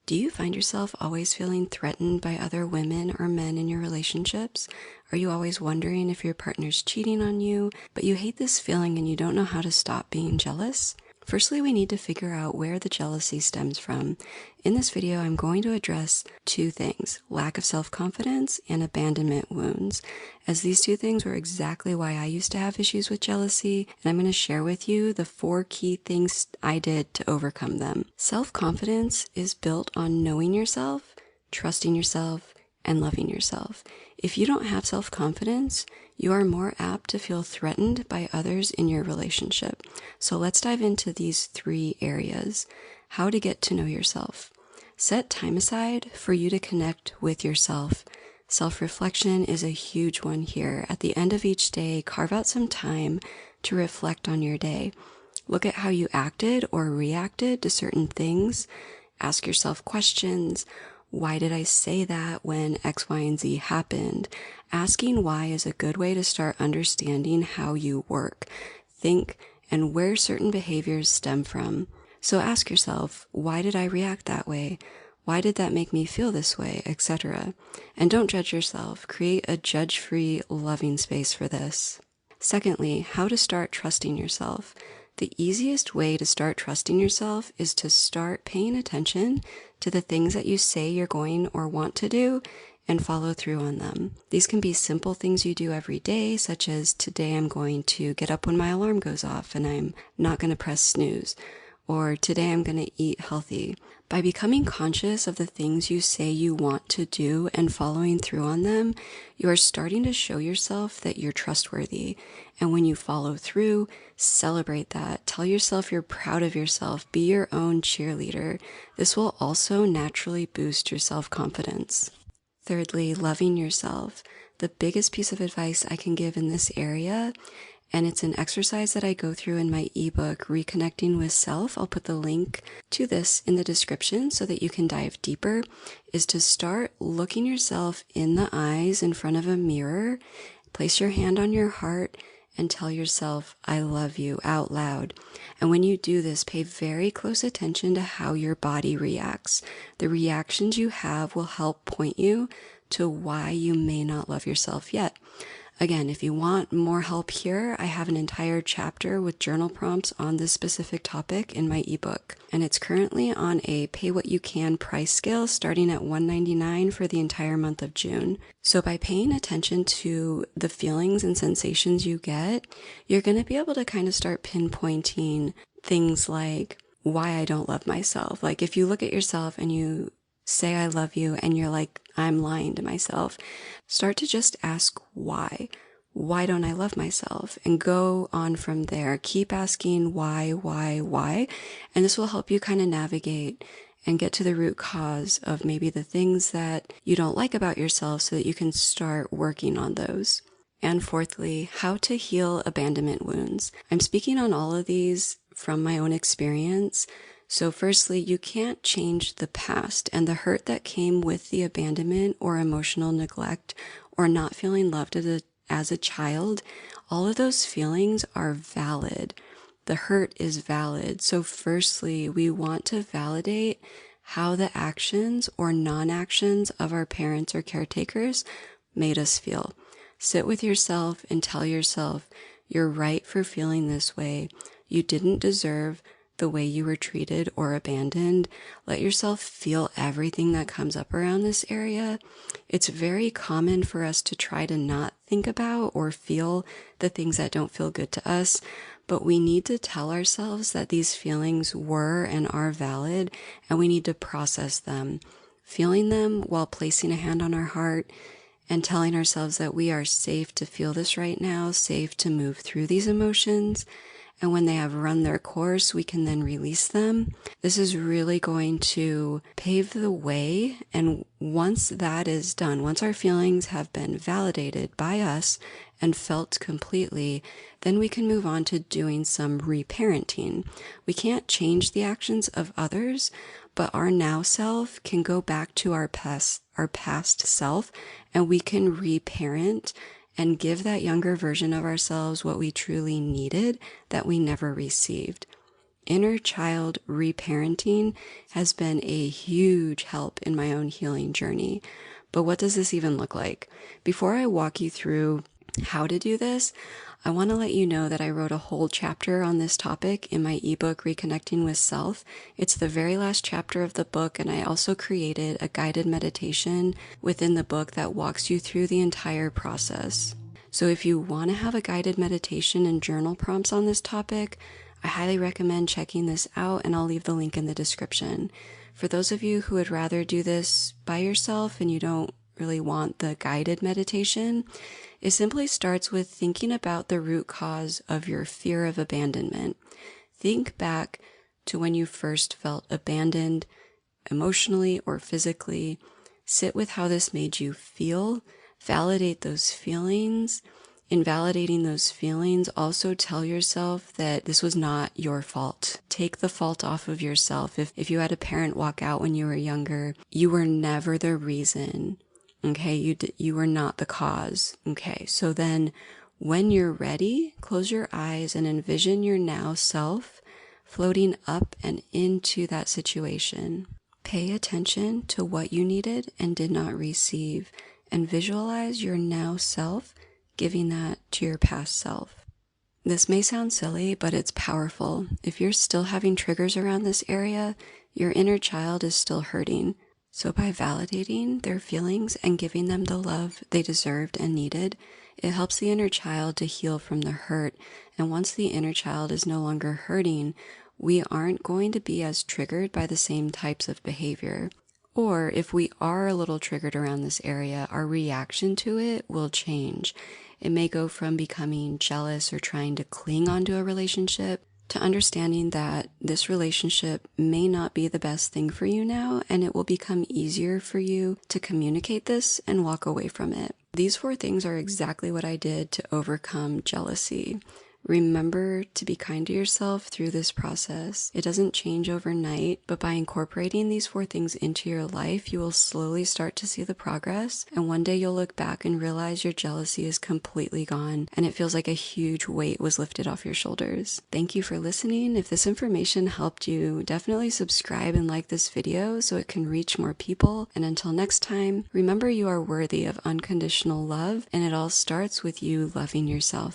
Do you find yourself always feeling threatened by other women or men in your relationships? Are you always wondering if your partner's cheating on you, but you hate this feeling and you don't know how to stop being jealous? Firstly, we need to figure out where the jealousy stems from. In this video, I'm going to address two things: lack of self-confidence and abandonment wounds, as these two things were exactly why I used to have issues with jealousy, and I'm going to share with you the 4 key things I did to overcome them. Self-confidence is built on knowing yourself, trusting yourself, and loving yourself. If you don't have self-confidence, you are more apt to feel threatened by others in your relationship. So let's dive into these 3 areas. How to get to know yourself. Set time aside for you to connect with yourself. Self-reflection is a huge one here. At the end of each day, carve out some time to reflect on your day. Look at how you acted or reacted to certain things. Ask yourself questions. Why did I say that when X, Y, and Z happened? Asking why is a good way to start understanding how you work, think, and where certain behaviors stem from. So ask yourself, why did I react that way? Why did that make me feel this way, etc.? And don't judge yourself. Create a judge-free, loving space for this. Secondly, how to start trusting yourself. The easiest way to start trusting yourself is to start paying attention to the things that you say you're going or want to do and follow through on them. These can be simple things you do every day, such as today I'm going to get up when my alarm goes off and I'm not going to press snooze, or today I'm going to eat healthy. By becoming conscious of the things you say you want to do and following through on them, you are starting to show yourself that you're trustworthy. And when you follow through, celebrate that. Tell yourself you're proud of yourself. Be your own cheerleader. This will also naturally boost your self-confidence. Thirdly, loving yourself. The biggest piece of advice I can give in this area, and it's an exercise that I go through in my ebook, Reconnecting with Self. I'll put the link to this in the description so that you can dive deeper, is to start looking yourself in the eyes in front of a mirror. Place your hand on your heart and tell yourself, I love you, out loud. And when you do this, pay very close attention to how your body reacts. The reactions you have will help point you to why you may not love yourself yet. Again, if you want more help here, I have an entire chapter with journal prompts on this specific topic in my ebook. And it's currently on a pay what you can price scale starting at $1.99 for the entire month of June. So by paying attention to the feelings and sensations you get, you're going to be able to kind of start pinpointing things like why I don't love myself. Like if you look at yourself and you say I love you and you're like, I'm lying to myself, start to just ask why. Why don't I love myself? And go on from there. Keep asking why. And this will help you kind of navigate and get to the root cause of maybe the things that you don't like about yourself so that you can start working on those. And fourthly, how to heal abandonment wounds. I'm speaking on all of these from my own experience. So firstly, you can't change the past and the hurt that came with the abandonment or emotional neglect or not feeling loved as a child. All of those feelings are valid. The hurt is valid. So firstly, we want to validate how the actions or non-actions of our parents or caretakers made us feel. Sit with yourself and tell yourself, you're right for feeling this way. You didn't deserve the way you were treated or abandoned. Let yourself feel everything that comes up around this area. It's very common for us to try to not think about or feel the things that don't feel good to us, but we need to tell ourselves that these feelings were and are valid, and we need to process them. Feeling them while placing a hand on our heart and telling ourselves that we are safe to feel this right now, safe to move through these emotions. And when they have run their course, we can then release them. This is really going to pave the way. And once that is done, once our feelings have been validated by us and felt completely, then we can move on to doing some reparenting. We can't change the actions of others, but our now self can go back to our past self, and we can reparent and give that younger version of ourselves what we truly needed that we never received. Inner child reparenting has been a huge help in my own healing journey. But what does this even look like? Before I walk you through how to do this, I want to let you know that I wrote a whole chapter on this topic in my ebook, Reconnecting with Self. It's the very last chapter of the book, and I also created a guided meditation within the book that walks you through the entire process. So if you want to have a guided meditation and journal prompts on this topic, I highly recommend checking this out, and I'll leave the link in the description. For those of you who would rather do this by yourself and you don't really want the guided meditation, it simply starts with thinking about the root cause of your fear of abandonment. Think back to when you first felt abandoned, emotionally or physically. Sit with how this made you feel. Validate those feelings. In validating those feelings, also tell yourself that this was not your fault. Take the fault off of yourself. If you had a parent walk out when you were younger, you were never the reason. Okay, you were not the cause. Okay, so then when you're ready, close your eyes and envision your now self floating up and into that situation. Pay attention to what you needed and did not receive, and visualize your now self giving that to your past self. This may sound silly, but it's powerful. If you're still having triggers around this area, your inner child is still hurting. So by validating their feelings and giving them the love they deserved and needed, it helps the inner child to heal from the hurt. And once the inner child is no longer hurting, we aren't going to be as triggered by the same types of behavior. Or if we are a little triggered around this area, our reaction to it will change. It may go from becoming jealous or trying to cling onto a relationship to understanding that this relationship may not be the best thing for you now, and it will become easier for you to communicate this and walk away from it. These 4 things are exactly what I did to overcome jealousy. Remember to be kind to yourself through this process. It doesn't change overnight, but by incorporating these 4 things into your life, you will slowly start to see the progress. And one day you'll look back and realize your jealousy is completely gone, and it feels like a huge weight was lifted off your shoulders. Thank you for listening. If this information helped you, definitely subscribe and like this video so it can reach more people. And until next time, remember you are worthy of unconditional love, and it all starts with you loving yourself.